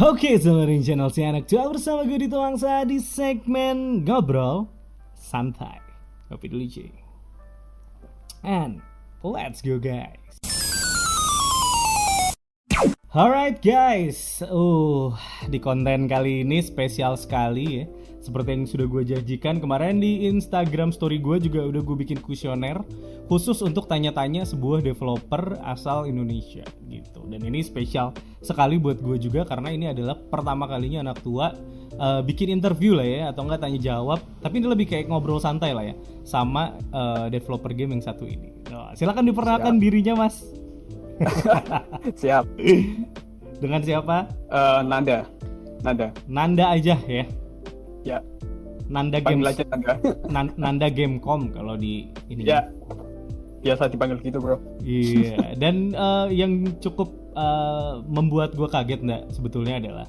Oke, selamat channel si anak tua bersama gue Dito Wangsa di segmen Ngobrol Santai. Kopi dulu cuy. And let's go guys. Alright guys, di konten kali ini spesial sekali ya. Seperti yang sudah gue janjikan kemarin di Instagram story gue juga udah gue bikin kuesioner khusus untuk tanya-tanya sebuah developer asal Indonesia gitu. Dan ini spesial sekali buat gue juga karena ini adalah pertama kalinya anak tua bikin interview lah ya, atau enggak tanya jawab. Tapi ini lebih kayak ngobrol santai lah ya sama developer game yang satu ini. Silakan diperkenalkan dirinya mas. Siap. Dengan siapa? Nanda aja ya. Ya. Nanda Panggil Games. aja Nanda. Nanda Gamecom kalau di ini. Ya. Biasa dipanggil gitu, Bro. Iya. Dan yang cukup membuat gue kaget enggak sebetulnya adalah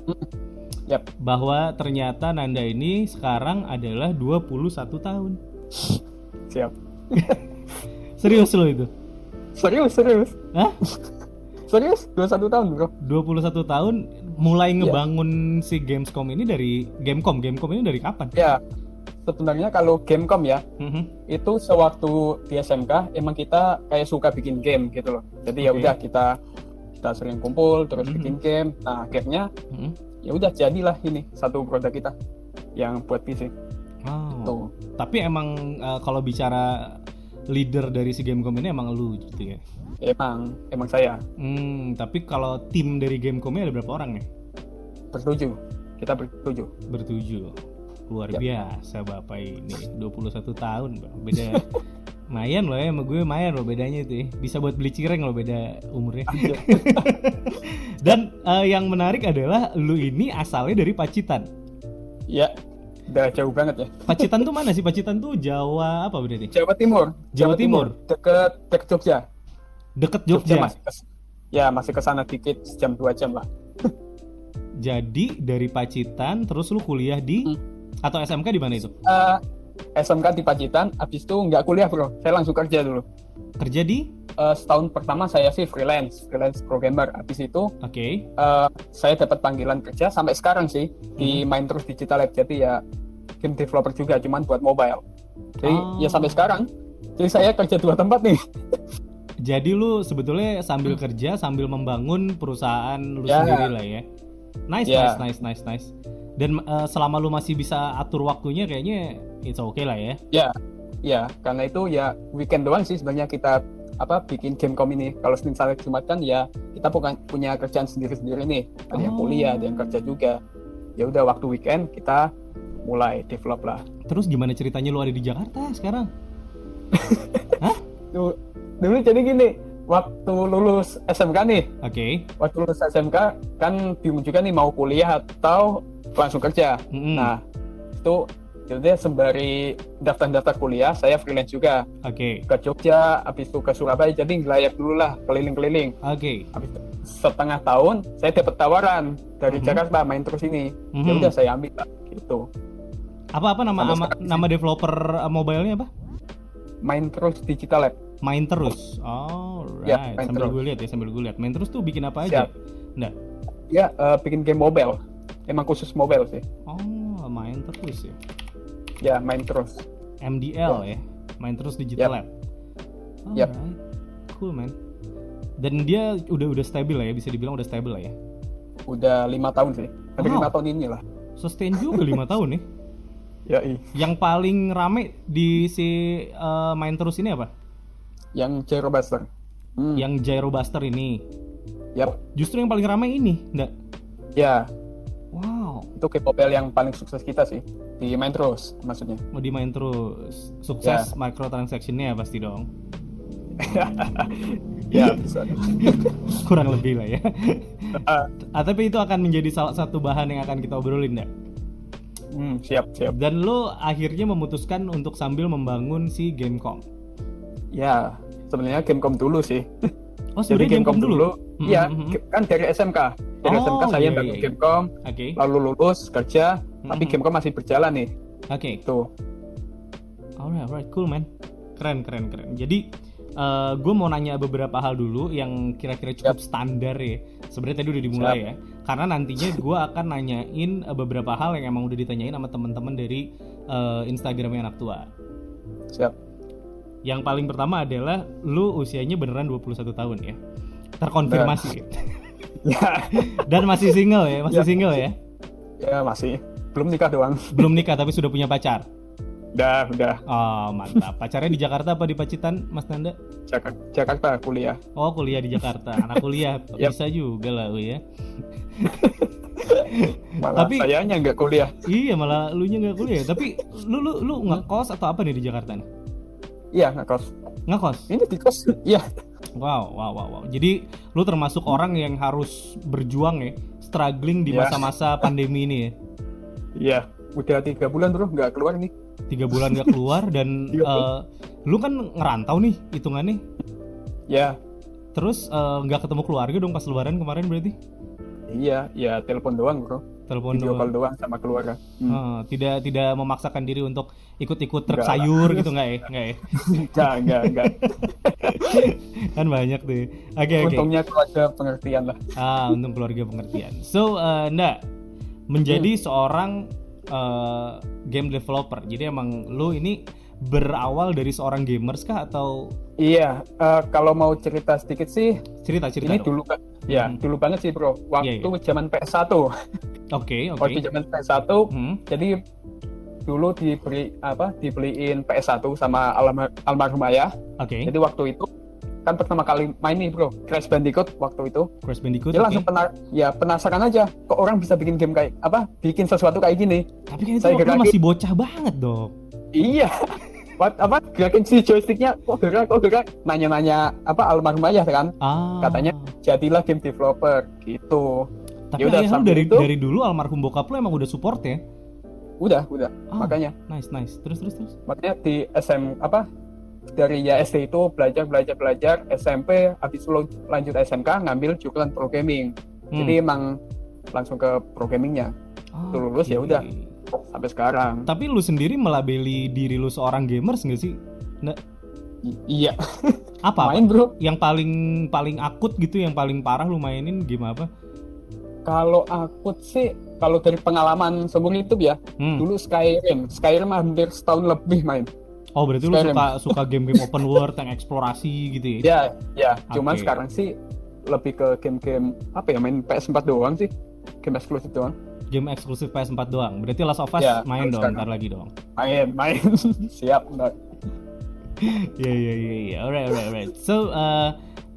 Yap. bahwa ternyata Nanda ini sekarang adalah 21 tahun. Siap. Serius lo itu? Serius. Hah? Serius? 21 tahun, Bro. 21 tahun mulai ngebangun si Gamescom ini dari Gamecom ini dari kapan? Ya. Sebenarnya kalau Gamecom ya, itu sewaktu di SMK emang kita kayak suka bikin game gitu loh. Jadi ya udah kita sering kumpul terus bikin game. Nah, akhirnya ya udah jadilah ini satu produk kita yang buat PC. Tuh. Tapi emang kalau bicara leader dari si Gamecom ini emang lu gitu ya? Emang saya. Tapi kalau tim dari Gamecom-nya ada berapa orang ya? Kita bertujuh. Luar biasa bapak ini, 21 tahun bang. Beda lumayan loh ya sama gue, lumayan loh bedanya itu ya. Bisa buat beli cireng loh beda umurnya. Dan yang menarik adalah lu ini asalnya dari Pacitan. Ya, udah jauh banget ya. Pacitan tuh mana sih? Pacitan tuh Jawa apa berarti? Jawa Timur. Deket Jogja. Deket Jogja. Masih kesana dikit, sejam 2 jam lah. Jadi dari Pacitan terus lu kuliah di atau SMK di mana itu? SMK di Pacitan, habis itu nggak kuliah bro, saya langsung kerja dulu. Kerja di? Setahun pertama saya sih freelance programmer. Habis itu saya dapat panggilan kerja sampai sekarang sih di Main Terus Digital Lab. Jadi ya game developer juga, cuman buat mobile. Jadi ya sampai sekarang. Jadi saya kerja 2 tempat nih. Jadi lu sebetulnya sambil kerja sambil membangun perusahaan lu sendiri lah ya. Nice. Dan selama lu masih bisa atur waktunya kayaknya it's okay lah ya. Ya, karena itu ya weekend doang sih sebenarnya kita bikin Gamecom ini. Kalau Senin sampai Jumat kan ya kita punya kerjaan sendiri-sendiri nih. Ada yang kuliah, ada yang kerja juga. Ya udah waktu weekend kita mulai develop lah. Terus gimana ceritanya lu ada di Jakarta sekarang? Hah? Dulu jadi gini, waktu lulus SMK nih. Waktu lulus SMK kan bingung juga nih mau kuliah atau langsung kerja. Nah, itu jadi sembari daftar kuliah, saya freelance juga. Ke Jogja, habis itu ke Surabaya, jadi ngelayak dulu lah, keliling-keliling. Habis itu, setengah tahun, saya dapat tawaran dari Jakarta Main Terus ini. Ya udah saya ambil lah, gitu. Apa nama developer mobile-nya apa? Main Terus Digital Lab. Main Terus. Alright. Ya, sambil gue lihat. Main Terus tuh bikin apa aja? Nah. Ya, bikin game mobile. Emang khusus mobile sih. Main Terus ya. Ya, Main Terus. MDL ya. Main Terus Digital Lab. Alright. Cool man. Dan dia udah stabil lah ya, bisa dibilang udah stabil lah ya. Udah 5 tahun sih. Hampir 5 tahun ini lah. Sustain juga 5 tahun nih. Ya, Yang paling rame di si Main Terus ini apa? Yang Gyro Buster. Yang Gyro Buster ini. Yap. Justru yang paling rame ini, enggak? Ya. Wow. Itu K-popel yang paling sukses kita sih di Main Terus maksudnya. Di Main Terus. Sukses microtransaction-nya pasti dong. Ya, bisa. Kurang lebih lah ya. Tapi itu akan menjadi salah satu bahan yang akan kita obrolin enggak? Siap. Dan lo akhirnya memutuskan untuk sambil membangun si Gamecom. Ya, sebenarnya Gamecom dulu sih. Jadi Gamecom dulu? Iya, kan dari SMK. Dari SMK saya bangun Gamecom, lalu lulus kerja, tapi Gamecom masih berjalan nih. Tuh. Alright, cool man. Keren. Jadi gue mau nanya beberapa hal dulu yang kira-kira cukup standar ya. Sebenarnya tadi udah dimulai ya. karena nantinya gue akan nanyain beberapa hal yang emang udah ditanyain sama teman-teman dari Instagramnya Anak Tua. Siap. Yang paling pertama adalah lu usianya beneran 21 tahun ya? Terkonfirmasi. Ya. Dan masih single ya? Masih single ya? Ya masih. Belum nikah doang. Belum nikah tapi sudah punya pacar? Udah. Oh mantap. Pacarnya di Jakarta apa di Pacitan, Mas Nanda? Jakarta kuliah. Oh kuliah di Jakarta. Anak kuliah bisa juga lah ya. Malah tapi sayanya nggak kuliah. Iya malah lu nya nggak kuliah. Tapi lu ngekos atau apa nih di Jakarta nih? Iya ngekos. Ini di kos. Iya. Wow. Jadi lu termasuk orang yang harus berjuang ya, struggling di masa-masa pandemi ini ya? Iya. Udah 3 bulan bro nggak keluar nih. 3 bulan nggak keluar dan lu kan ngerantau nih hitungannya. Ya. Terus nggak ketemu keluarga dong pas lebaran kemarin berarti? Iya, ya telepon doang bro. Video call doang sama keluarga. Tidak memaksakan diri untuk ikut-ikut truk sayur gitu nggak ya? Nggak. Kan banyak tuh. Oke. Untungnya keluarga pengertian lah. Untung keluarga pengertian. So, Nda, menjadi seorang game developer. Jadi emang lu ini berawal dari seorang gamers kah atau? Iya, kalau mau cerita sedikit sih. Cerita. Ini dong. Dulu banget sih bro. Waktu zaman PS1. Oke. Waktu zaman PS1, jadi dulu dibeliin PS1 sama almarhum ayah. Oke. Jadi waktu itu kan pertama kali main nih bro, Crash Bandicoot waktu itu. Crash Bandicoot. Dia langsung penasaran aja, kok orang bisa bikin game bikin sesuatu kayak gini. Tapi kan itu waktu masih bocah banget dong. Iya. Gerakin si joysticknya kok gerak, nanya-nanya almarhum ayah kan. Katanya jadilah game developer gitu. Tapi ayah lu dari dulu almarhum bokap lu emang udah support ya? Udah. Makanya. Nice. Terus. Makanya di dari SD itu belajar SMP, habis itu lanjut SMK ngambil jurusan programming. Jadi emang langsung ke programmingnya. Lulus ya udah sampai sekarang. Tapi lu sendiri melabeli diri lu seorang gamers nggak sih? Nggak? Iya. Apa? Main bro. Yang paling akut gitu, yang paling parah lu mainin game apa? Kalau akut sih, kalau dari pengalaman seumur hidup ya, dulu Skyrim hampir setahun lebih main. Oh berarti Skyrim. Lu suka game-game open world yang eksplorasi gitu ya? Ya. Cuman sekarang sih lebih ke game-game main PS4 doang sih, game eksklusif doang. Game eksklusif PS4 doang. Berarti Last of Us main dong, ntar lagi dong. Main. Siap, benar. Iya. Alright. So,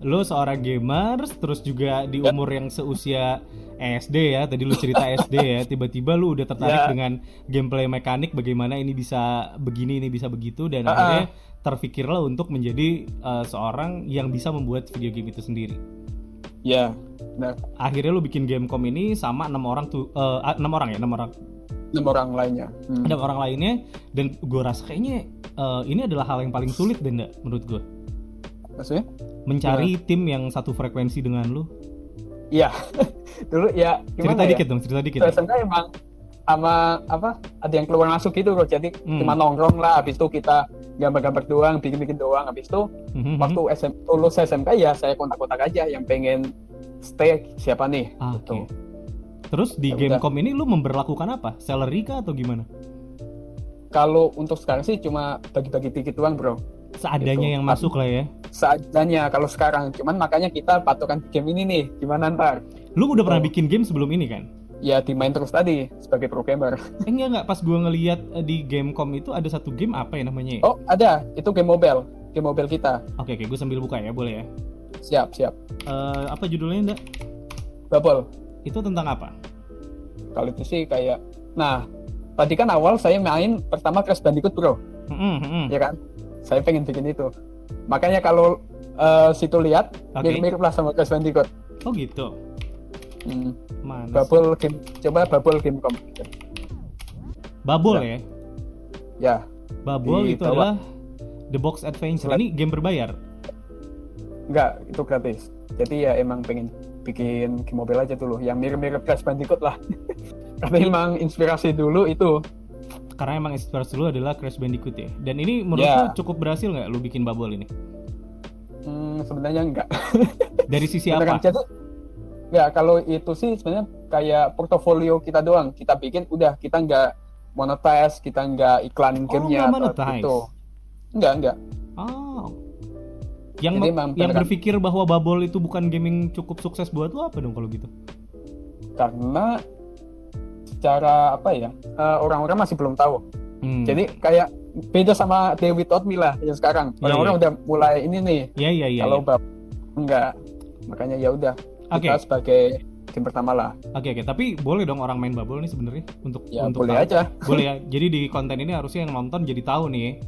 lu seorang gamers, terus juga di umur yang seusia SD ya. Tadi lu cerita SD ya. Tiba-tiba lu udah tertarik dengan gameplay mekanik, bagaimana ini bisa begini, ini bisa begitu, dan akhirnya terfikirlah untuk menjadi seorang yang bisa membuat video game itu sendiri. Ya. Nah, akhirnya lu bikin Gamecom ini sama 6 orang lainnya. 6 orang lainnya, dan gue rasa kayaknya ini adalah hal yang paling sulit dan menurut gue. Maksudnya? Mencari tim yang satu frekuensi dengan lu. Iya. Dulu ya cerita dikit. SMK emang sama ada yang keluar masuk gitu loh. Jadi cuma nongkrong lah, habis itu kita gambar-gambar doang, bikin doang. Habis itu waktu lulus SMK ya saya kontak-kontak aja yang pengen stay siapa nih. Gitu. Terus di Gamecom ini lu memberlakukan apa? Salary kah atau gimana? Kalau untuk sekarang sih cuma bagi-bagi tiket doang bro. Seadanya gitu. Yang masuk lah ya? Seadanya kalau sekarang. Cuman makanya kita patokan game ini nih. Gimana ntar? Lu udah pernah bikin game sebelum ini kan? Ya dimain terus tadi sebagai programmer. Enggak. Pas gue ngeliat di Gamecom itu ada satu game apa ya namanya? Oh ada. Itu game mobile kita. Oke, gue sambil buka ya, boleh ya? Siap. Apa judulnya Nda? Bubble. Itu tentang apa? Kalau itu sih kayak, tadi kan awal saya main pertama Crash Bandicoot bro, ya kan? Saya pengen bikin itu. Makanya kalau situ lihat, mirip-mirip lah sama Crash Bandicoot. Oh gitu. Bubble game, coba Bubble Gamecom. Bubble ya? Ya. Bubble itu adalah The Box Adventure. Ini game berbayar? Enggak, itu gratis. Jadi ya emang pengen bikin game mobile aja dulu yang mirip-mirip Crash Bandicoot lah. Karena emang inspirasi dulu itu. Karena emang inspirasi dulu adalah Crash Bandicoot ya. Dan ini menurut lu cukup berhasil nggak lu bikin Bubble ini? Sebenarnya enggak. Dari sisi apa? Jadi Ya kalau itu sih sebenarnya kayak portofolio kita doang. Kita bikin udah, kita nggak monetize, kita nggak iklan gamenya atau itu. Enggak. Oh. Yang berpikir bahwa Bubble itu bukan gaming cukup sukses buat lo apa dong kalau gitu? Karena secara apa ya, orang-orang masih belum tahu. Jadi kayak beda sama Day Without Me lah yang sekarang. Orang-orang udah mulai ini nih. Iya. Kalau Bubble enggak. Makanya ya udah. Kita sebagai game pertama lah. Oke. Tapi boleh dong orang main Bubble nih sebenarnya untuk boleh tahu. aja. Boleh ya. Jadi di konten ini harusnya yang nonton jadi tahu nih.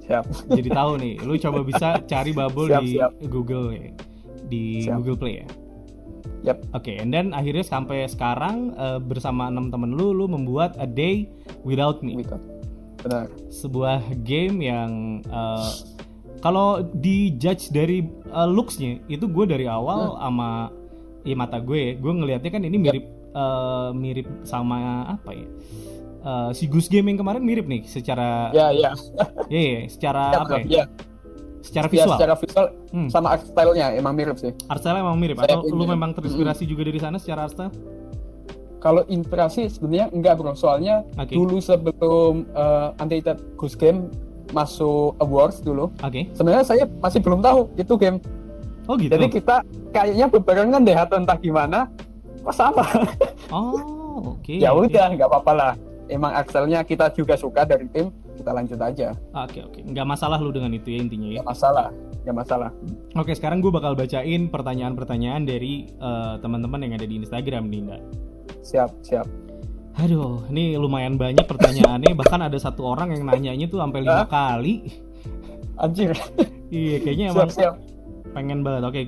Siap. Jadi tahu nih. Lu coba bisa cari Bubble siap. Google ya. Di Google Play ya. Yap. Oke, and then akhirnya sampai sekarang bersama 6 temen lu membuat A Day Without Me. Benar. Sebuah game yang kalau dijudge dari looks-nya itu gue dari awal sama mata gue ngelihatnya kan ini mirip sama apa ya, si Goose Game yang kemarin mirip nih secara secara apa ya, secara visual sama art style-nya emang mirip sih. Art style emang mirip atau lu memang terinspirasi juga dari sana secara art style? Kalau inspirasi sebenarnya enggak bro, soalnya dulu sebelum Untitled Goose Game masuk awards dulu, sebenarnya saya masih belum tahu itu game. Oh gitu. Jadi kita kayaknya berbarengan deh atau entah gimana, kok sama. Oh oke. Ya udah, nggak apa-apa lah. Emang akselnya kita juga suka dari tim, kita lanjut aja. Oke. Nggak masalah lu dengan itu ya intinya ya. Nggak masalah. Oke, sekarang gue bakal bacain pertanyaan-pertanyaan dari teman-teman yang ada di Instagram nih, Nda. Siap. Aduh, ini lumayan banyak pertanyaannya. Bahkan ada satu orang yang nanyanya tuh sampai 5 kali. Anjir. Iya, kayaknya emang pengen banget. Oke,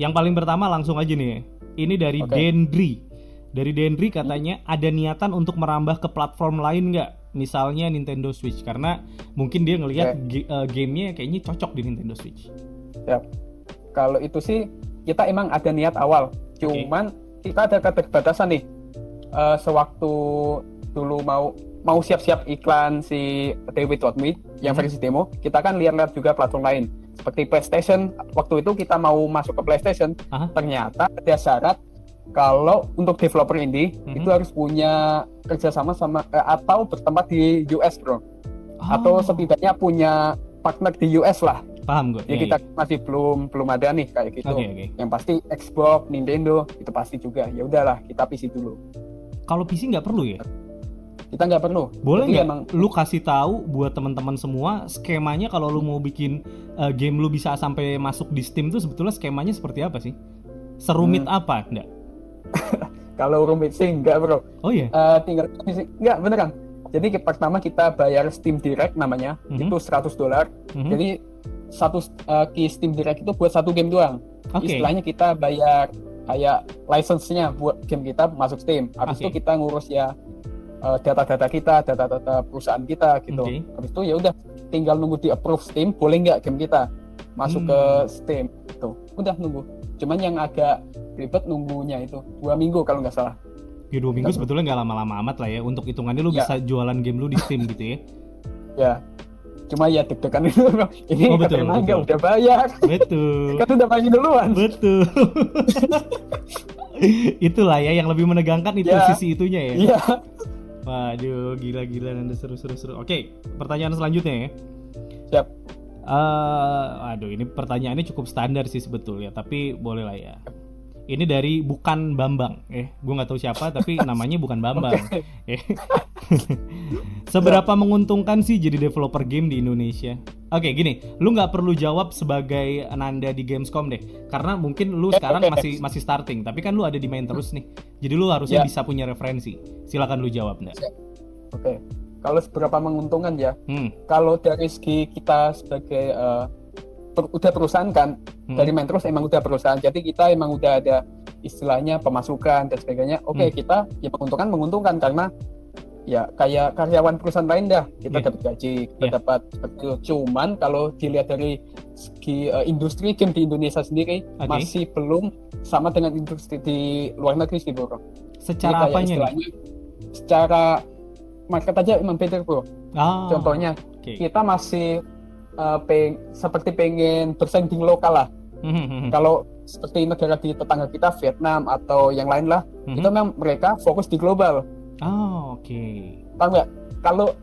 yang paling pertama langsung aja nih. Ini dari Dendri. Dari Dendri katanya ada niatan untuk merambah ke platform lain nggak? Misalnya Nintendo Switch. Karena mungkin dia ngelihat gamenya kayaknya cocok di Nintendo Switch. Siap. Kalau itu sih kita emang ada niat awal. Cuman kita ada keterbatasan nih. Sewaktu dulu mau siap-siap iklan si Day Without Me yang versi demo, kita kan lihat-lihat juga platform lain seperti PlayStation. Waktu itu kita mau masuk ke PlayStation, ternyata ada syarat kalau untuk developer indie itu harus punya kerjasama sama atau bertempat di US bro, atau setidaknya punya partner di US lah. Paham gue. Jadi kita masih belum ada nih kayak gitu. Yang pasti Xbox, Nintendo itu pasti juga. Ya udahlah, kita PC dulu. Kalau PC nggak perlu ya? Kita nggak perlu. Boleh nggak lu kasih tahu buat teman-teman semua skemanya kalau lu mau bikin game lu bisa sampai masuk di Steam tuh sebetulnya skemanya seperti apa sih? Serumit apa? Nggak? Kalau rumit sih nggak bro. Oh iya? Tinggal nggak beneran. Jadi pertama kita bayar Steam Direct namanya, itu $100. Jadi satu key Steam Direct itu buat satu game doang. Istilahnya kita bayar kayak license-nya buat game kita masuk Steam. Habis itu kita ngurus ya data-data kita, data-data perusahaan kita gitu. Habis itu ya udah tinggal nunggu di approve Steam, boleh nggak game kita masuk ke Steam gitu. Udah nunggu. Cuman yang agak ribet nunggunya itu 2 minggu kalau nggak salah. Ya 2 minggu sebetulnya nggak lama-lama amat lah ya. Untuk hitungannya lu bisa jualan game lu di Steam gitu ya. Ya. Cuma ya deg-degan itu ini betul. Udah bayar. Betul. Kan udah bayar duluan. Betul. Itulah ya yang lebih menegangkan itu sisi itunya ya. Iya. Waduh, gila Anda seru. Oke, pertanyaan selanjutnya ya. Siap. Aduh, ini pertanyaannya cukup standar sih sebetulnya, tapi boleh lah ya. Ini dari bukan Bambang, gue nggak tahu siapa tapi namanya bukan Bambang. Seberapa menguntungkan sih jadi developer game di Indonesia? Oke, gini, lu nggak perlu jawab sebagai Nanda di Gamescom deh, karena mungkin lu sekarang masih starting, tapi kan lu ada di main terus nih, jadi lu harusnya bisa punya referensi. Silakan lu jawab, Nanda. Oke, kalau seberapa menguntungkan ya? Kalau dari segi kita sebagai udah perusahaan kan, dari main terus emang udah perusahaan, jadi kita emang udah ada istilahnya pemasukan dan sebagainya. Kita ya menguntungkan karena ya kayak karyawan perusahaan lain dah, kita dapat gaji, kita dapat seperti itu. Cuman kalau dilihat dari segi industri game di Indonesia sendiri masih belum sama dengan industri di luar negeri sih bro. Secara apanya nih? Secara market aja emang beda bro. Contohnya kita masih seperti pengen bersaing di lokal lah. seperti negara di tetangga kita, Vietnam atau yang lain lah, itu memang mereka fokus di global. Oh, oke. Tahu nggak? Kalau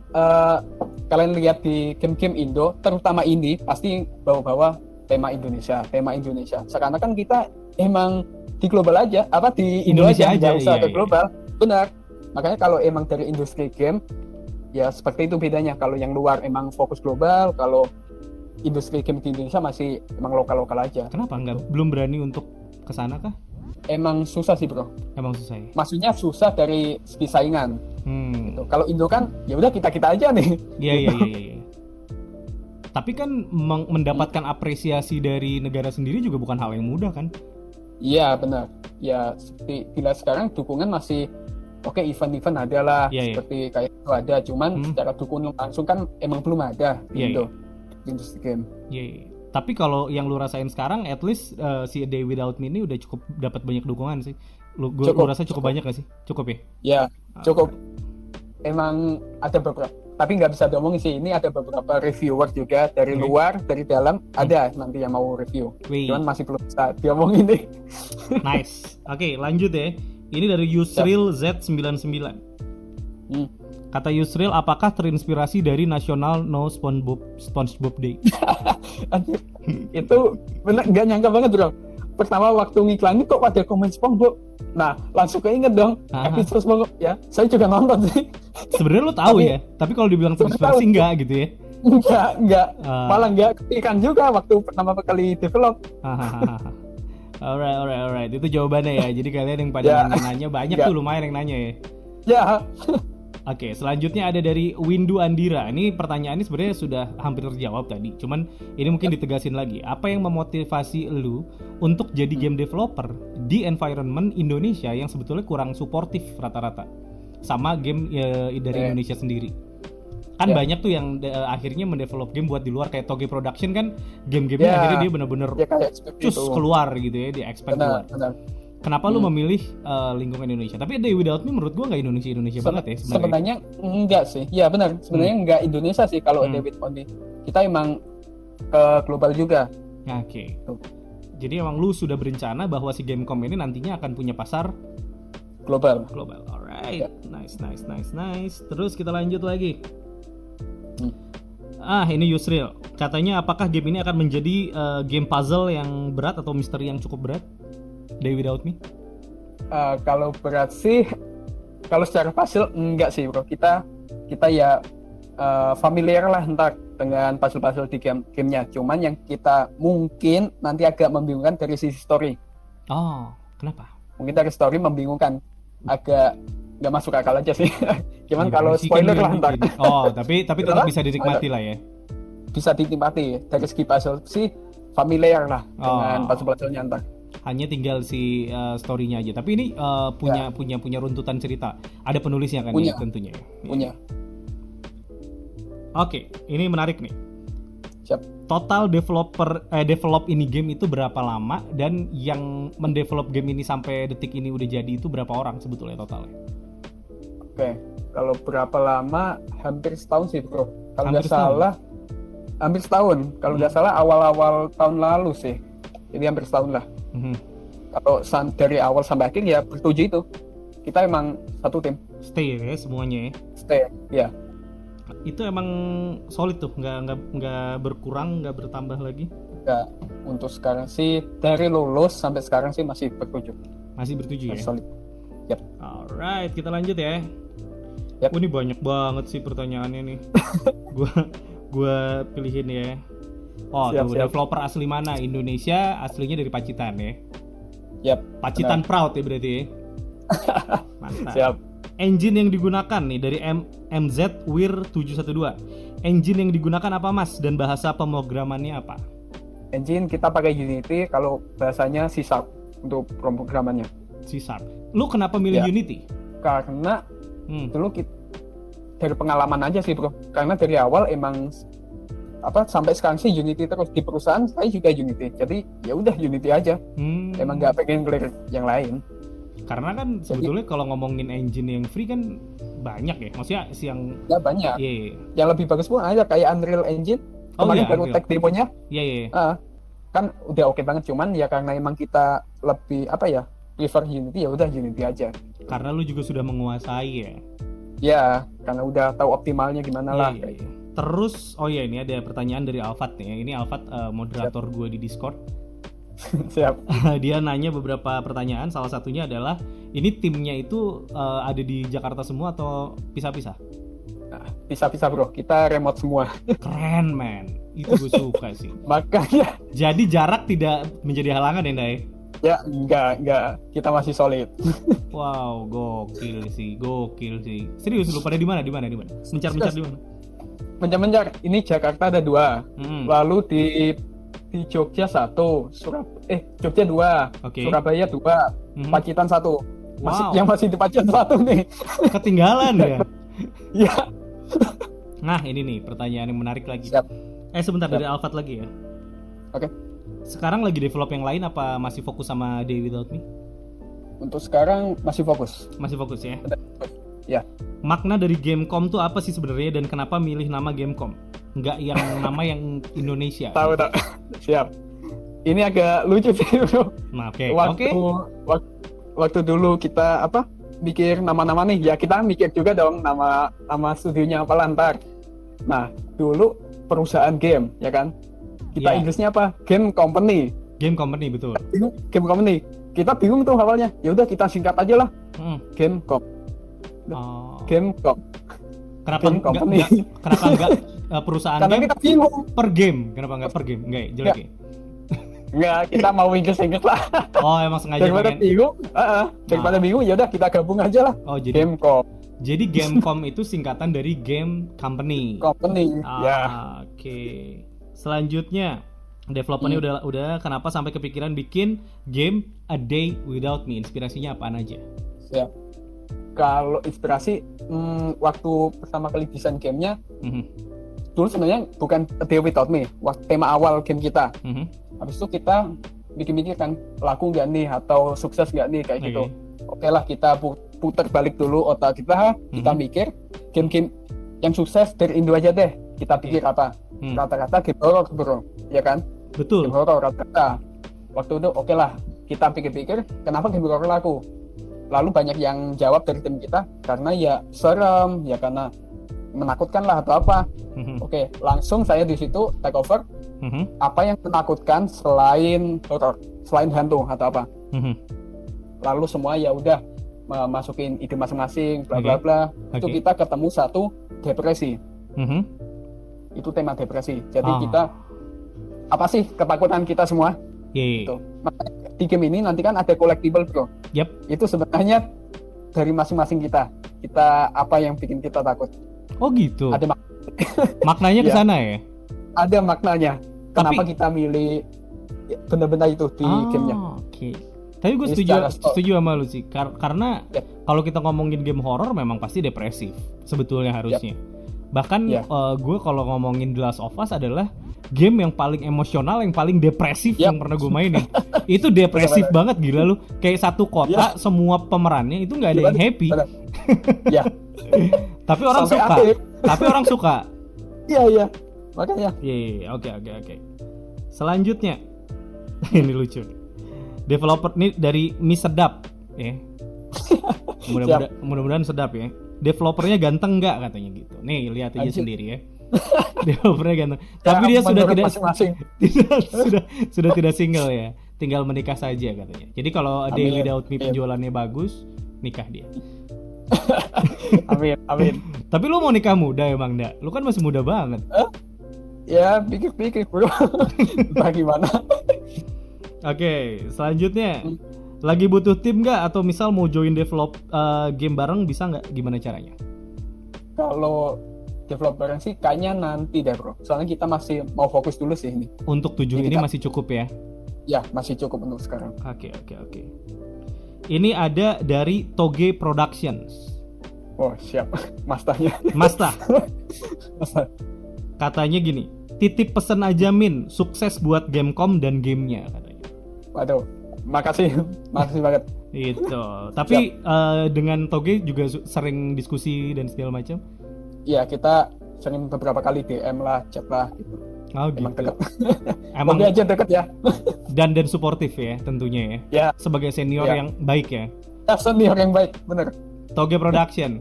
kalian lihat di game-game Indo, terutama ini pasti bawa-bawa tema Indonesia. Sekarang kan kita emang di global aja, di Indonesia aja, nggak usah ke global. Benar. Makanya kalau emang dari industri game, ya seperti itu bedanya. Kalau yang luar emang fokus global, kalau industri game di Indonesia masih emang lokal-lokal aja. Kenapa belum berani untuk kesana kah? Emang susah sih bro. Emang susah ya? Maksudnya susah dari segi saingan. Gitu. Kalau Indo kan ya udah kita aja nih. Iya. Tapi kan mendapatkan apresiasi dari negara sendiri juga bukan hal yang mudah kan? Iya benar. Ya seperti bila sekarang dukungan masih oke, event-event ada lah, seperti kayak itu ada. Cuman secara dukungan langsung kan emang belum ada di Indo. Industri game. Iya. Tapi kalau yang lu rasain sekarang, at least si A Day Without Me ini udah cukup dapat banyak dukungan sih. Lu rasa cukup banyak gak sih? Cukup ya? Ya, cukup. Emang ada beberapa, tapi nggak bisa diomongin sih. Ini ada beberapa reviewer juga dari luar, dari dalam. Ada nanti yang mau review. Cuman masih belum bisa diomongin nih. Nice. Oke, lanjut ya. Ini dari Yusril Z99. Kata Yusril, apakah terinspirasi dari National No SpongeBob Day? Itu bener nggak nyangka banget bro. Pertama waktu ngiklanin kok pada komen SpongeBob. Nah langsung keinget dong episode SpongeBob ya. Saya juga nonton sih. Sebenarnya lo tahu ya. Tapi kalau dibilang terinspirasi enggak gitu ya? Enggak. Malah enggak kepikiran juga waktu pertama kali develop. Alright. Itu jawabannya ya. Jadi kalian yang pada nanya banyak tuh, lumayan yang nanya ya. Ya. Oke, selanjutnya ada dari Windu Andira. Ini pertanyaannya sebenarnya sudah hampir terjawab tadi. Cuman ini mungkin ditegasin lagi. Apa yang memotivasi lu untuk jadi game developer di environment Indonesia yang sebetulnya kurang suportif rata-rata sama game dari Indonesia sendiri? Kan banyak tuh yang akhirnya mendevelop game buat di luar, kayak Toge Production kan game-gamenya akhirnya dia benar-benar keluar gitu ya, dia expect keluar. Kenapa lu memilih lingkungan Indonesia? Tapi Day Without Me menurut gua nggak Indonesia banget ya sebenarnya. Sebenarnya enggak sih. Ya benar, sebenarnya enggak Indonesia sih kalau Day Without Me. Kita emang ke global juga. Oke. Jadi emang lu sudah berencana bahwa si Gamecom ini nantinya akan punya pasar global. Alright. Nice. Terus kita lanjut lagi. Ini Yusril. Katanya apakah game ini akan menjadi game puzzle yang berat atau misteri yang cukup berat? Day Without Me? Kalau berat sih, kalau secara puzzle enggak sih bro. Kita ya familiar lah ntar dengan puzzle-puzzle di gamenya. Cuman yang kita mungkin nanti agak membingungkan dari sisi story. Oh, kenapa? Mungkin dari story membingungkan, agak nggak masuk akal aja sih. Cuman kalau spoiler lah ntar. Oh, tapi tetap bisa dinikmati lah ya. Bisa dinikmati. Dari segi puzzle sih familiar lah dengan puzzle-puzzlenya ntar. Hanya tinggal si story-nya aja. Tapi ini punya runtutan cerita. Ada penulisnya kan ya tentunya. Punya. Oke, ini menarik nih. Siap. Total develop ini game itu berapa lama, dan yang mendevelop game ini sampai detik ini udah jadi itu berapa orang sebetulnya totalnya? Oke, kalau berapa lama? Hampir setahun sih bro. Kalau nggak salah, hampir setahun. Kalau nggak salah awal-awal tahun lalu sih. Jadi hampir setahun lah. Kalau dari awal sampai akhir ya bertujuh itu. Kita emang satu tim. Stay ya semuanya ya. Stay ya. Itu emang solid tuh, nggak berkurang, nggak bertambah lagi. Nggak, untuk sekarang sih dari lulus sampai sekarang sih masih bertujuh. Masih bertujuh ya. Solid. Yep. Alright, kita lanjut ya. Yep. Ini banyak banget sih pertanyaannya nih. gua pilihin ya. Siap. Developer asli mana? Indonesia, aslinya dari Pacitan ya. Yap. Pacitan proud ya berarti ya. Mantap. Siap. Engine yang digunakan nih dari MZ Wir 712. Engine yang digunakan apa Mas, dan bahasa pemrogramannya apa? Engine kita pakai Unity, kalau bahasanya C# untuk pemrogramannya. C#. Lu kenapa milih Unity? Karena dulu dari pengalaman aja sih bro. Karena dari awal emang sampai sekarang sih Unity terus, di perusahaan saya juga Unity. Jadi ya udah Unity aja. Emang nggak pengen clear yang lain. Karena kan sebetulnya kalau ngomongin engine yang free kan banyak ya. Maksudnya yang banyak. Yang lebih bagus pun ada kayak Unreal Engine. Kemarin baru tag demonya. Iya. kan udah oke banget, cuman ya karena emang kita lebih prefer Unity, ya udah Unity aja. Karena lu juga sudah menguasai ya. Ya, karena udah tahu optimalnya gimana lah. Iya. Terus, ini ada pertanyaan dari Alfat nih. Ini Alfat moderator gue di Discord. Siap. Dia nanya beberapa pertanyaan. Salah satunya adalah, ini timnya itu ada di Jakarta semua atau pisah-pisah? Nah, pisah-pisah bro. Kita remote semua. Keren man. Itu gue suka sih. Makanya. Jadi jarak tidak menjadi halangan ya Ndai? Ya enggak. Kita masih solid. Wow, gokil sih. Serius lu pada di mana? Mencar-mencar di mana? Mencar-mencar. Ini Jakarta ada 2. Lalu di Jogja 1, Jogja 2, okay. Surabaya 2, Pacitan 1. Wow. Yang masih di Pacitan 1 nih. Ketinggalan ya? Iya. Nah, ini nih pertanyaan yang menarik lagi. Siap. Sebentar, dari Alfat lagi ya. Oke. Sekarang lagi develop yang lain apa masih fokus sama Day Without Me? Untuk sekarang masih fokus. Masih fokus ya? Ya. Makna dari Gamecom tuh apa sih sebenarnya dan kenapa milih nama Gamecom? Nggak yang nama yang Indonesia? Tahu. Siap. Ini agak lucu sih bro. Nah, oke. Waktu dulu kita mikir nama-nama nih, ya kita mikir juga dong nama studionya apa lantar. Nah, dulu perusahaan game, ya kan? Kita Inggrisnya apa? Game Company. Game Company, betul. Game Company. Kita bingung tuh awalnya. Ya udah kita singkat aja lah. Gamecom. Gamecom. Kenapa enggak perusahaan karena game? Kita bingung. Per game. Kenapa enggak per game? Enggak, jelek ya? Enggak, kita mau Inggris lah. Oh, emang sengaja daripada bingung. Daripada bingung, ya udah kita gabung aja lah. Oh, jadi Gamecom. Jadi Gamecom itu singkatan dari Game Company. Ya. Oke. Selanjutnya, developernya udah kenapa sampai kepikiran bikin game A Day Without Me? Inspirasinya apaan aja? Ya. Kalau inspirasi waktu pertama kali desain gamenya, dulu sebenarnya bukan A Day Without Me, tema awal game kita. Habis itu kita mikir-mikir kan, laku nggak nih atau sukses nggak nih kayak gitu. Oke lah, kita putar balik dulu otak kita mikir game-game yang sukses dari Indo aja deh. Kita pikir apa? Rata-rata game horror bro, ya kan? Betul. Game horror rata-rata. Waktu itu oke lah, kita pikir-pikir kenapa game horror laku. Lalu banyak yang jawab dari tim kita, karena ya serem, ya karena menakutkan lah atau apa. Oke, langsung saya di situ take over. Apa yang menakutkan selain horror, selain hantu atau apa. Lalu semua ya udah masukin ide masing-masing, bla bla bla. Itu kita ketemu satu depresi. Itu tema depresi. Jadi kita apa sih ketakutan kita semua? Gitu. Di game ini nanti kan ada collectible bro. Itu sebenarnya dari masing-masing kita. Kita apa yang bikin kita takut? Oh gitu. Ada maknanya ke sana ya? Ada maknanya. Kenapa kita milih benda-benda itu di gamenya? Oke. Tapi gue setuju sama lu sih. Karena kalau kita ngomongin game horror memang pasti depresif sebetulnya harusnya. Bahkan gue kalau ngomongin The Last of Us adalah game yang paling emosional, yang paling depresif yang pernah gue mainin. Itu depresif banget, gila lu. Kayak satu kota semua pemerannya itu nggak ada yang happy. Tapi orang suka. Tapi orang suka. Iya. Makanya. Oke. Selanjutnya, ini lucu. Developer nih dari Miss Sedap, ya. Mudah-mudahan sedap ya. Developernya ganteng nggak katanya gitu. Nih lihat aja sendiri ya. Developernya ganteng. Tapi dia sudah tidak single ya. Tinggal menikah saja katanya. Jadi kalau A Day Without Me penjualannya bagus, nikah dia. Amin. Tapi lu mau nikah muda emang nggak? Lu kan masih muda banget. Ya pikir bro. Entah gimana. Oke, selanjutnya. Lagi butuh tim nggak? Atau misal mau join develop game bareng bisa nggak? Gimana caranya? Kalau develop bareng sih kayaknya nanti deh bro. Soalnya kita masih mau fokus dulu sih ini. Untuk 7 ini masih cukup ya? Ya, masih cukup untuk sekarang. Oke. Ini ada dari Toge Productions. Oh siap, Mastanya. Masta. Katanya gini, titip pesan aja Min, sukses buat Gamecom dan gamenya katanya. Waduh. Makasih banget. Itu. Tapi dengan Toge juga sering diskusi dan segala macam. Iya, kita sering beberapa kali DM lah, chat lah gitu. Oh emang gitu. dekat. Emang Hobi aja deket ya. dan suportif ya tentunya ya. Ya. Sebagai senior Ya. yang baik ya. Ya, senior yang baik, bener. Toge Production,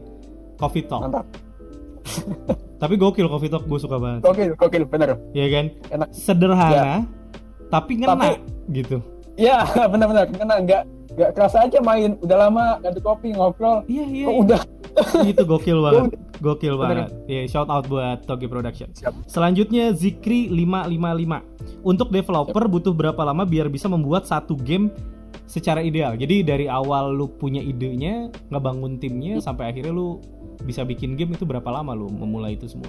Coffee Talk. Mantap. Tapi gokil Coffee Talk, gue suka banget. Gokil, bener. Iya kan? Enak. Sederhana, tapi ngena gitu. Ya, benar-benar karena nggak kerasa aja main. Udah lama ngaduk kopi ngobrol. Iya. Kok udah. Itu gokil banget. Gokil Bener. banget. Ya, shout out buat Toge Production. Siap. Selanjutnya Zikri 555. Untuk developer butuh berapa lama biar bisa membuat satu game secara ideal? Jadi dari awal lu punya idenya, ngebangun timnya sampai akhirnya lu bisa bikin game itu berapa lama lu memulai itu semua?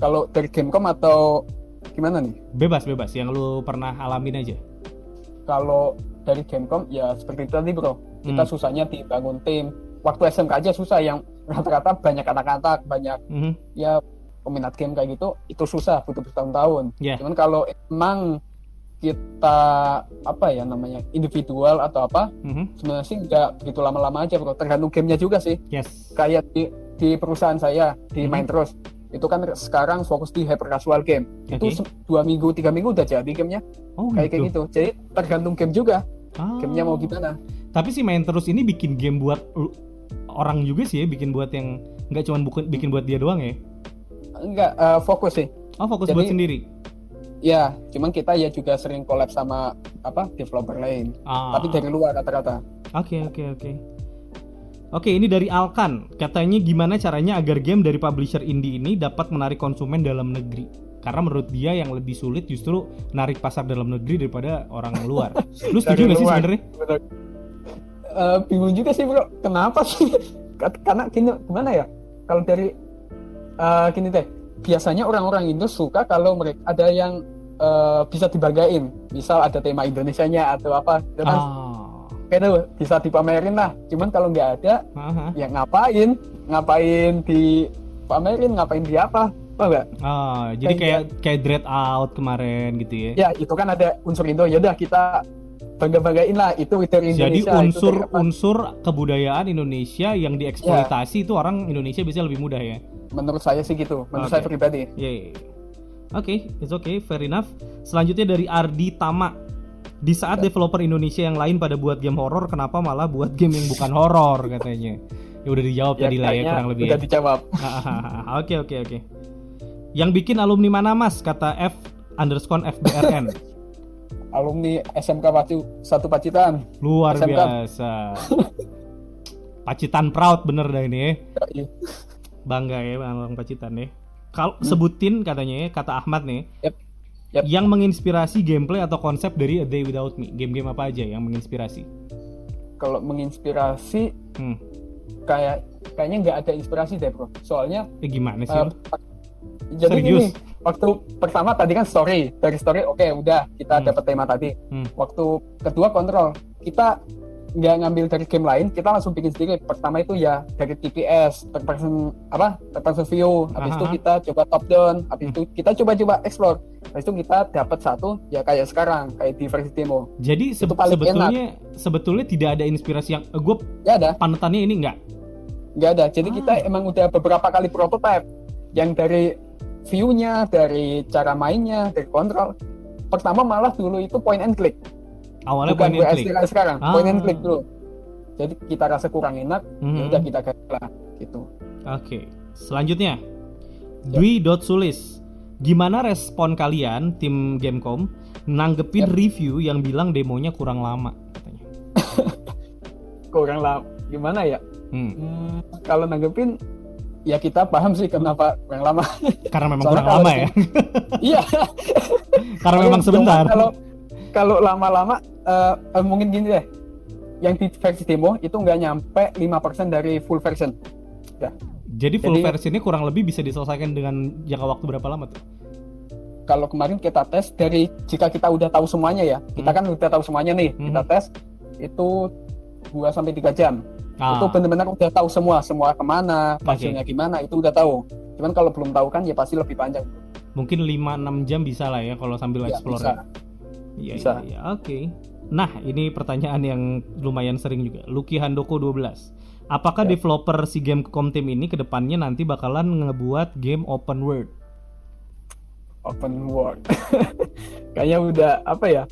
Kalau dari Gamecom atau gimana nih? Bebas yang lu pernah alamin aja. Kalau dari Gamecom ya seperti itu tadi bro, kita susahnya dibangun tim. Waktu SMK aja susah, yang rata-rata banyak anak-anak, banyak ya peminat game kayak gitu, itu susah, butuh bertahun-tahun. Yeah. Cuman kalau emang kita apa ya namanya individual atau apa, sebenarnya sih nggak begitu lama-lama aja bro, tergantung gamenya juga sih. Yes. Kayak di perusahaan saya di Main Terus itu kan sekarang fokus di hyper casual game. Okay. Itu 2 minggu 3 minggu udah jadi gamenya. Kayak gitu. Jadi tergantung game juga. Gamenya mau gimana. Tapi si Main Terus ini bikin game buat orang juga sih ya, bikin buat yang nggak cuma bikin buat dia doang ya? Enggak, fokus sih. Fokus jadi, buat sendiri? Ya, cuman kita ya juga sering collab sama developer lain. Tapi dari luar rata-rata. Oke. Oke, ini dari Alkan. Katanya gimana caranya agar game dari publisher indie ini dapat menarik konsumen dalam negeri? Karena menurut dia yang lebih sulit justru narik pasar dalam negeri daripada orang luar. Lu setuju nggak sih sebenarnya? Bingung juga sih bro. Kenapa sih? Karena gimana ya? Kalau dari gini deh. Biasanya orang-orang Indo suka kalau mereka ada yang bisa dibanggain. Misal ada tema Indonesianya atau apa. Gitu, bisa dipamerin lah. Cuman kalau nggak ada, ya ngapain dipamerin, ngapain di apa nggak? Jadi kayak Dread Out kemarin gitu ya? Ya itu kan ada unsur Indo. Ya udah kita banggain lah itu dari Indonesia. Jadi unsur kebudayaan Indonesia yang dieksploitasi itu orang Indonesia bisa lebih mudah ya? Menurut saya sih gitu. Menurut saya pribadi. Oke, it's okay, fair enough. Selanjutnya dari Ardi Tama. Di saat developer Indonesia yang lain pada buat game horor, kenapa malah buat game yang bukan horor katanya? Ya udah dijawab tadi lah ya kurang lebih. Udah dijawab. Oke. Yang bikin alumni mana mas? Kata F_FBRN. Alumni SMK satu Pacitan. Luar SMK. Biasa. Pacitan proud bener dah ini ya. Bangga ya Bang Pacitan ya. Kalau sebutin katanya ya, kata Ahmad nih. Yep. Yang menginspirasi gameplay atau konsep dari A Day Without Me. Game-game apa aja yang menginspirasi? Kalau menginspirasi kayaknya nggak ada inspirasi deh bro. Soalnya gimana sih? Jadi gini, waktu pertama tadi kan story. Dari story oke, udah kita dapat tema tadi. Waktu kedua kontrol. Kita nggak ngambil dari game lain, kita langsung bikin sendiri. Pertama itu ya dari TPS, third person view. Habis itu kita coba top down. Habis itu kita coba explore. Habis itu kita dapat satu ya kayak sekarang, kayak di versi demo. Jadi sebetulnya tidak ada inspirasi yang gue panutannya ini nggak ada. Jadi kita emang udah beberapa kali prototype yang dari view-nya, dari cara mainnya, dari kontrol. Pertama malah dulu itu point and click. Awalnya bukan point and click. Sekarang point and click dulu. Jadi kita rasa kurang enak, ya udah kita ganti lah gitu. Oke. Selanjutnya Dwi.Sulis. Gimana respon kalian tim Gamecom nanggepin review yang bilang demonya kurang lama katanya? Kurang lama. Gimana ya? Kalau nanggepin ya kita paham sih kenapa kurang lama. Karena memang kurang lama ya. Iya. Karena memang sebentar. Kalau lama-lama mungkin gini deh. Yang di versi demo itu nggak nyampe 5% dari full version. Ya. Jadi full version ini kurang lebih bisa diselesaikan dengan jangka waktu berapa lama tuh? Kalau kemarin kita tes jika kita udah tahu semuanya ya. Kita kan udah tahu semuanya nih. Kita tes itu 2-3 jam. Itu benar-benar udah tahu semua kemana, hasilnya gimana, itu udah tahu. Cuman kalau belum tahu kan ya pasti lebih panjang. Mungkin 5-6 jam bisa lah ya kalau sambil explore. Bisa. Ya, oke. Nah, ini pertanyaan yang lumayan sering juga. Lucky Handoko 12. Apakah developer si Gamecom Team ini kedepannya nanti bakalan ngebuat game open world? Open world. Kayaknya udah apa ya?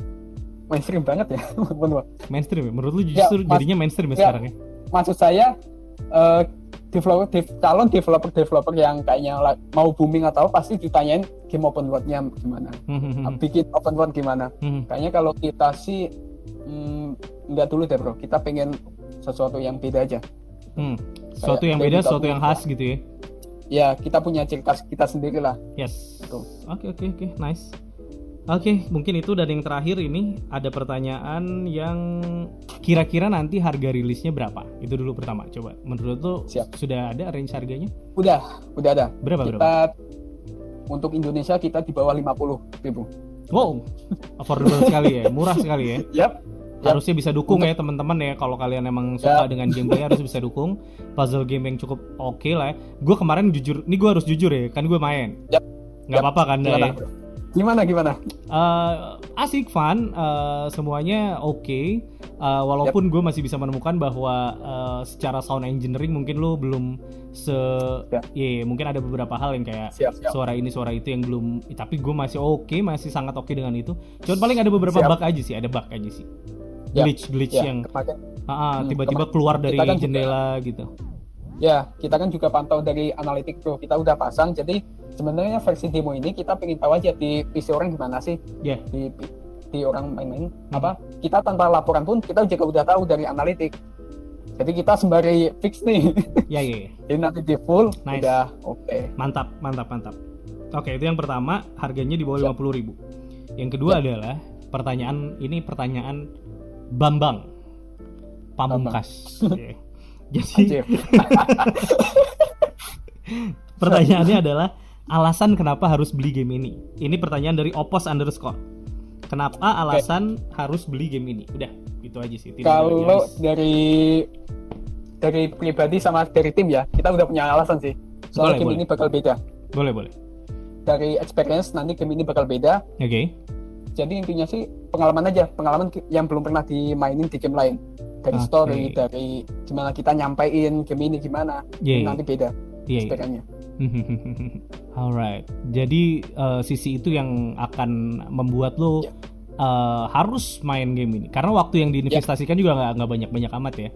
Mainstream banget ya open world. Mainstream ya? Menurut lu justru jadinya mainstream ya sekarang ya? Maksud saya calon developer yang kayaknya mau booming atau pasti ditanyain game open world-nya gimana, bikin open world gimana. Kayaknya kalau kita sih enggak dulu deh bro, kita pengen sesuatu yang beda aja. Sesuatu yang beda, sesuatu yang khas gitu ya? Ya, kita punya ciri khas kita sendiri lah. Yes. Oke, nice. Oke, mungkin itu. Dan yang terakhir ini ada pertanyaan yang kira-kira nanti harga rilisnya berapa? Itu dulu pertama. Coba, menurut lo sudah ada range harganya? Udah ada. Berapa? Untuk Indonesia kita di bawah 50.000. Wow, affordable sekali ya, murah sekali ya. Yap. Harusnya bisa dukung ya teman-teman ya, kalau kalian emang suka dengan gameplay harus bisa dukung. Puzzle game yang cukup oke lah ya. Gue kemarin jujur, ini gue harus jujur ya, kan gue main. Nggak apa-apa kan ya? Gimana? Asik, fun, semuanya oke. Walaupun gue masih bisa menemukan bahwa secara sound engineering mungkin lo belum mungkin ada beberapa hal yang kayak suara ini suara itu yang belum, tapi gue masih masih sangat oke dengan itu. Cuman paling ada beberapa bug aja sih, glitch yang tiba-tiba keluar dari jendela gitu. Ya, kita kan juga pantau dari analitik tuh, kita udah pasang. Jadi sebenarnya versi demo ini kita pengen tahu aja di PC orang gimana sih, di orang main-main apa. Kita tanpa laporan pun kita juga udah tahu dari analitik. Jadi kita sembari fix nih. Iya. Jadi nanti di full, nice. Udah oke. Mantap. Oke, itu yang pertama, harganya di bawah 50.000. Yang kedua adalah pertanyaan Bambang Pamungkas. Jadi pertanyaannya adalah alasan kenapa harus beli game ini. Ini pertanyaan dari Opos_. Kenapa alasan harus beli game ini? Udah, itu aja sih. Kalau dari pribadi sama dari tim ya, kita udah punya alasan sih. Soalnya game ini bakal beda. Boleh. Dari experience nanti game ini bakal beda. Oke. Jadi intinya sih pengalaman yang belum pernah dimainin di game lain. Dari story, dari gimana kita nyampein game ini gimana, nanti beda experience-nya. Alright. Jadi sisi itu yang akan membuat lo harus main game ini. Karena waktu yang diinvestasikan juga nggak banyak-banyak amat ya.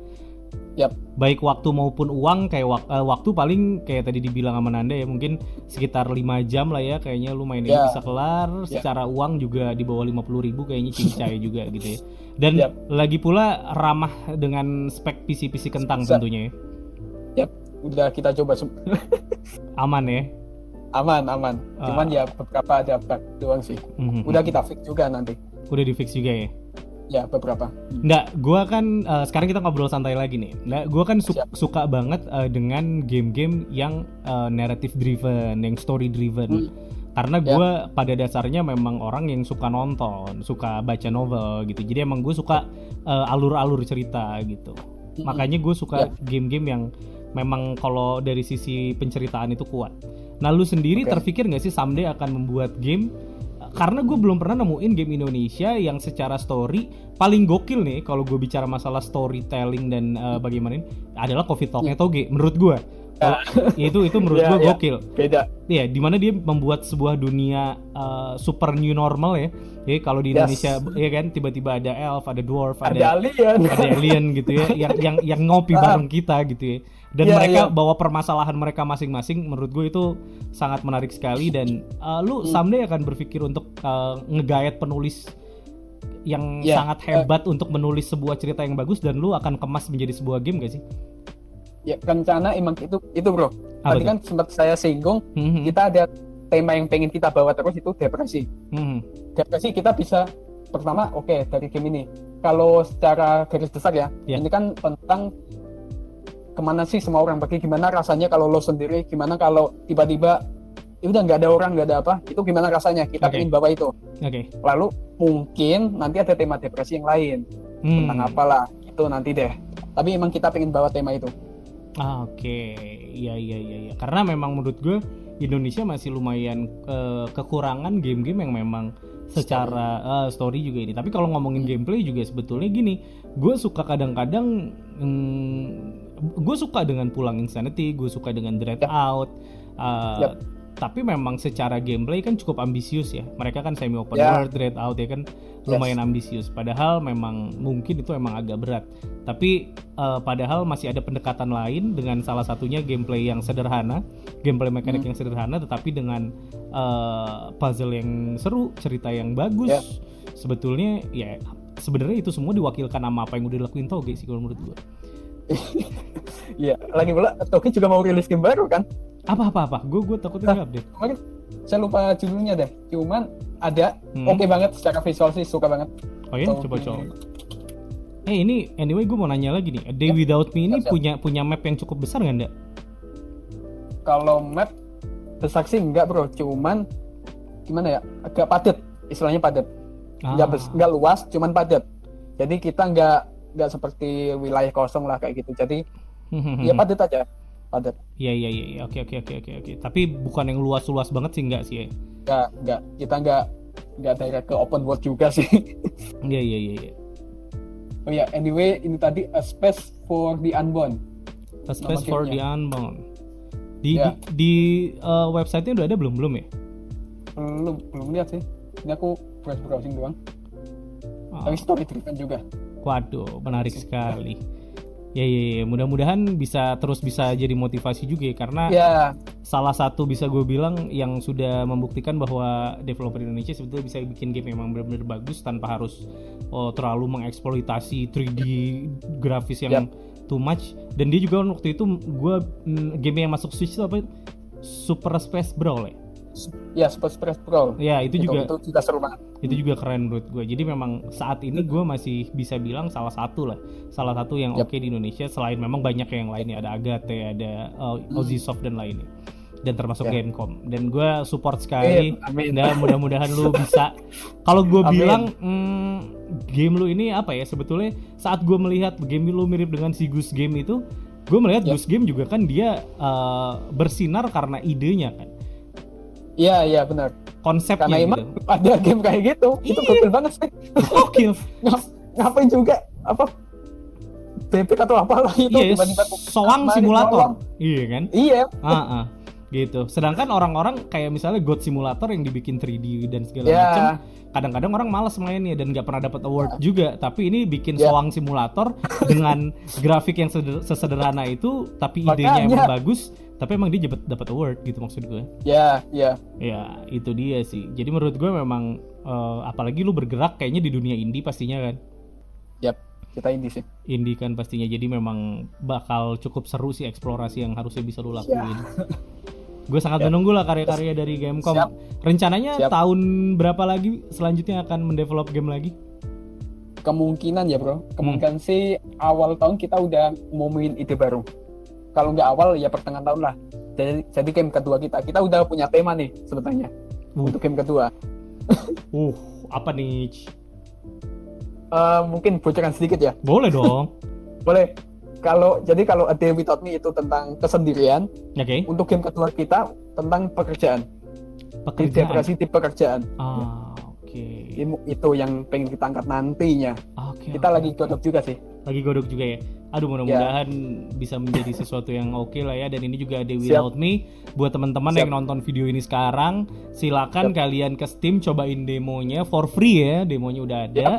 Baik waktu maupun uang, kayak waktu paling kayak tadi dibilang sama Nanda ya, mungkin sekitar 5 jam lah ya kayaknya lu main ini bisa kelar. Secara uang juga di bawah 50.000 kayaknya cincai juga gitu ya. Dan lagi pula ramah dengan spek PC kentang tentunya ya. Udah kita coba aman ya. Aman. Cuman ya beberapa ada bug doang sih. Udah kita fix juga nanti. Udah di fix juga ya. Ya beberapa. Nggak, gue kan sekarang kita ngobrol santai lagi nih. Nggak, gue kan suka banget dengan game-game yang narrative driven, yang story driven. Karena gue pada dasarnya memang orang yang suka nonton, suka baca novel gitu. Jadi emang gue suka alur-alur cerita gitu. Makanya gue suka game-game yang memang kalau dari sisi penceritaan itu kuat. Nah, lu sendiri terpikir nggak sih someday akan membuat game? Karena gue belum pernah nemuin game Indonesia yang secara story paling gokil nih. Kalau gue bicara masalah storytelling dan bagaimana ini adalah Coffee Talknya Toge menurut gue. Itu menurut gue gokil. Beda. Iya, dimana dia membuat sebuah dunia super new normal ya. Jadi kalau di Indonesia ya kan tiba-tiba ada elf, ada dwarf, ada alien gitu ya, yang ngopi bareng kita gitu ya. Dan mereka bawa permasalahan mereka masing-masing. Menurut gue itu sangat menarik sekali. Dan lu someday akan berpikir untuk ngegayat penulis yang sangat hebat untuk menulis sebuah cerita yang bagus, dan lu akan kemas menjadi sebuah game gak sih? Ya, rencana emang itu bro. Tadi kan sempat saya singgung, kita ada tema yang pengen kita bawa terus, itu depresi. Depresi kita bisa pertama dari game ini. Kalau secara garis besar ini kan tentang kemana sih semua orang pergi, gimana rasanya kalau lo sendiri, gimana kalau tiba-tiba udah nggak ada orang, nggak ada apa, itu gimana rasanya, kita pengen bawa itu. Lalu mungkin nanti ada tema depresi yang lain, tentang apalah itu nanti deh, tapi emang kita pengen bawa tema itu. Iya. Karena memang menurut gue Indonesia masih lumayan kekurangan game-game yang memang secara story juga ini. Tapi kalau ngomongin gameplay juga sebetulnya gini, gue suka kadang-kadang gue suka dengan Pulang Insanity, gue suka dengan Dread Out. Tapi memang secara gameplay kan cukup ambisius ya. Mereka kan semi open world, Redout ya kan lumayan ambisius. Padahal memang mungkin itu emang agak berat. Tapi padahal masih ada pendekatan lain dengan salah satunya gameplay yang sederhana, gameplay mekanik yang sederhana, tetapi dengan puzzle yang seru, cerita yang bagus. Sebetulnya ya sebenarnya itu semua diwakilkan sama apa yang udah dilakuin Toge sih kalau menurut gue. Iya, lagi pula Toge juga mau rilis game baru kan? Apa? Gue takutnya nggak update. Kemarin saya lupa judulnya deh. Cuman ada oke banget secara visual sih, suka banget. Oh ya, coba. Ini anyway gue mau nanya lagi nih. A Day Without Me ini punya map yang cukup besar nggak, Nda? Kalau map besar sih enggak bro, cuman gimana ya, agak padat, istilahnya padat. Nggak luas, cuman padat. Jadi kita nggak seperti wilayah kosong lah kayak gitu. Jadi ya padat aja. Padat. Iya. Oke. Tapi bukan yang luas-luas banget sih, enggak sih ya? Enggak. Kita enggak direct ke open world juga sih. Iya. Oh ya, anyway, ini tadi A Space for the Unborn. A Space for the Unborn. Di website-nya udah ada belum ya? Belum lihat sih. Ini aku browsing doang. Tapi story driven juga. Waduh, menarik sekali. Ya, mudah-mudahan bisa jadi motivasi juga ya, karena salah satu bisa gue bilang yang sudah membuktikan bahwa developer Indonesia sebetulnya bisa bikin game yang memang benar-benar bagus tanpa harus terlalu mengeksploitasi 3D grafis yang too much. Dan dia juga waktu itu game yang masuk Switch itu apa? Super Space Brawl ya? Ya, Super Space Brawl. Ya, itu juga seru banget. Itu juga keren menurut gue. Jadi memang saat ini gue masih bisa bilang salah satu yang oke di Indonesia, selain memang banyak yang lainnya, ada Agate, ada Ozisoft dan lainnya, dan termasuk Gamecom. Dan gue support sekali. Dan mudah-mudahan lu bisa. Kalau gue bilang game lu ini apa ya, sebetulnya saat gue melihat game lu mirip dengan si Goose Game itu, gue melihat Goose Game juga kan dia bersinar karena idenya kan. Iya benar. Konsepnya karena emang gitu. Ada game kayak gitu, itu gokil banget sih. Gokil. Ngapain juga apa bebek atau apalah itu tiba-tiba soang simulator. Iya kan? Iya. Gitu. Sedangkan orang-orang kayak misalnya God Simulator yang dibikin 3D dan segala macam, kadang-kadang orang malas mainnya dan nggak pernah dapat award juga. Tapi ini bikin soang simulator dengan grafik yang sesederhana itu, tapi idenya emang bagus. Tapi emang dia dapat award gitu maksud gue. Ya, itu dia sih. Jadi menurut gue memang apalagi lu bergerak kayaknya di dunia indie pastinya kan. Yap, kita indie sih. Indie kan pastinya. Jadi memang bakal cukup seru sih eksplorasi yang harusnya bisa lu lakuin. Gue sangat menunggu lah karya-karya dari Gamecom. Rencananya tahun berapa lagi selanjutnya akan mendevelop game lagi? Kemungkinan ya bro. Kemungkinan sih awal tahun kita udah ngomongin ide baru. Kalau nggak awal ya pertengahan tahun lah. Jadi game kedua kita udah punya tema nih sebetulnya untuk game kedua. Apa nih? Mungkin bocoran sedikit ya. Boleh dong. Boleh. Kalau A Day Without Me itu tentang kesendirian. Oke. Untuk game kedua kita tentang pekerjaan. Depresi di pekerjaan. Oke. Itu yang pengen kita angkat nantinya. Kita lagi godok juga sih. Lagi godok juga ya. Aduh, mudah-mudahan bisa menjadi sesuatu yang oke lah ya. Dan ini juga Day Without Me. Buat teman-teman yang nonton video ini sekarang, silakan kalian ke Steam cobain demonya for free ya. Demonya udah ada.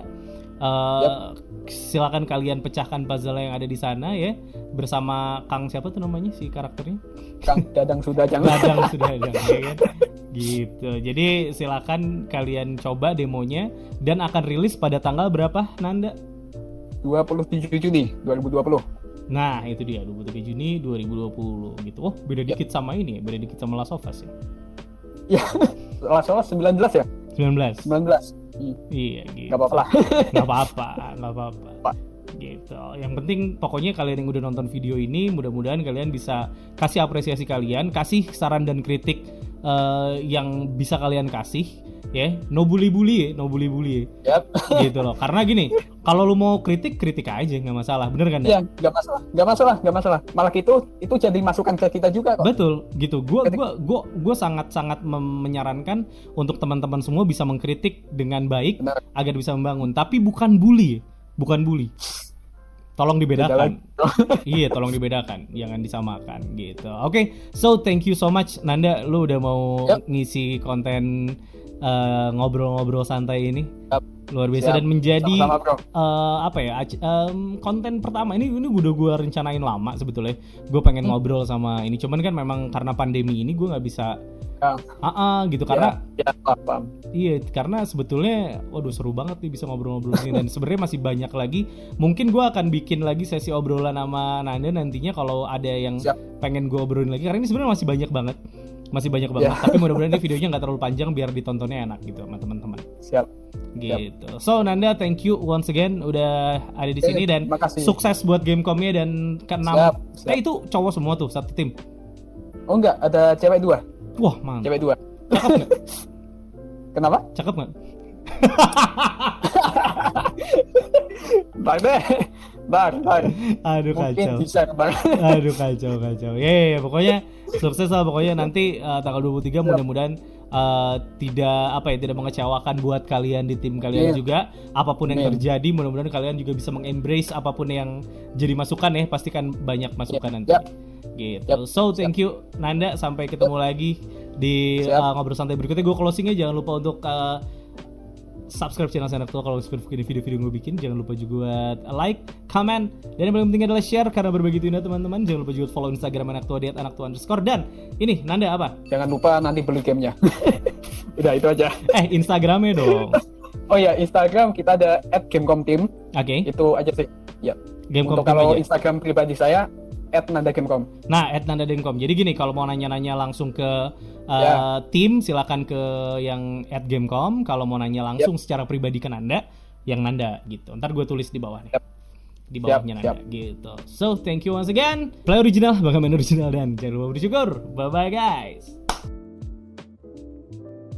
Silakan kalian pecahkan puzzle yang ada di sana ya, bersama Kang siapa tuh namanya si karakternya? Kang Dadang Sudajang. Ya kan? Gitu. Jadi silakan kalian coba demonya dan akan rilis pada tanggal berapa, Nanda? 27 Juni 2020. Nah, itu dia 27 Juni 2020 gitu. Oh, beda dikit sama ini ya, beda dikit sama Last of Us ya. Ya, Last of Us 19 ya? 19. Iya gitu. Gak apa-apa lah. Gak apa-apa. Gitu. Yang penting pokoknya kalian yang udah nonton video ini, mudah-mudahan kalian bisa kasih apresiasi kalian, kasih saran dan kritik yang bisa kalian kasih ya. No bully ya. Gitu loh. Karena gini, kalau lu mau kritik aja, nggak masalah, bener kan? Iya, nggak masalah. Malah itu jadi masukan ke kita juga kok. Betul, gitu. Gue sangat menyarankan untuk teman-teman semua bisa mengkritik dengan baik agar bisa membangun. Tapi bukan bully. Tolong dibedakan. Iya, tolong dibedakan, jangan disamakan gitu. Oke, so thank you so much Nanda, lu udah mau ngisi konten ngobrol-ngobrol santai ini. Luar biasa. Dan menjadi apa ya, konten pertama ini udah gue rencanain lama sebetulnya. Gue pengen ngobrol sama ini, cuman kan memang karena pandemi ini gue nggak bisa gitu karena iya, karena sebetulnya waduh seru banget nih bisa ngobrol-ngobrol ini. Dan sebenarnya masih banyak lagi, mungkin gue akan bikin lagi sesi obrolan sama Nanda nantinya kalau ada yang pengen gue obrolin lagi, karena ini sebenarnya masih banyak banget tapi mudah-mudahan ini videonya nggak terlalu panjang biar ditontonnya enak gitu sama teman-teman. Siap gitu. So Nanda, thank you once again udah ada di sini, dan sukses buat Gamecom-nya. Dan ke-6 itu cowok semua tuh satu tim? Oh enggak, ada cewek 2. Wah mantap. Cewek 2. Cakep nggak? Kenapa? Cakep nggak? Bang. Aduh kacau. Bisa, Bang. Aduh kacau. Ya, pokoknya sukses lah pokoknya nanti tanggal 23 mudah-mudahan tidak mengecewakan buat kalian di tim kalian juga. Apapun yang terjadi, mudah-mudahan kalian juga bisa mengembrace apapun yang jadi masukan ya. Pastikan banyak masukan nanti. Gitu. So thank you Nanda, sampai ketemu lagi di ngobrol santai berikutnya. Gue closingnya jangan lupa untuk subscribe channel Anak Tua kalau suka video-video gue bikin. Jangan lupa juga buat like, comment, dan yang paling penting adalah share karena berbagi itu indah teman-teman. Jangan lupa juga follow Instagram Anak Tua di @anaktua_. Dan ini Nanda apa? Jangan lupa nanti beli gamenya. Udah itu aja. Instagramnya dong. Oh ya, Instagram kita ada @gamecomteam. Oke. Itu aja sih. Ya. Gamecom untuk kalau aja. Instagram pribadi saya @nanda_gamecom. Nah, @nanda_gamecom. Jadi gini, kalau mau nanya-nanya langsung ke tim, silakan ke yang @gamecom. Kalau mau nanya langsung secara pribadi ke Nanda, yang Nanda gitu. Ntar gue tulis di bawah nih. Di bawahnya Nanda gitu. So, thank you once again. Play original, Bang Main original, dan jangan lupa bersyukur. Bye-bye guys.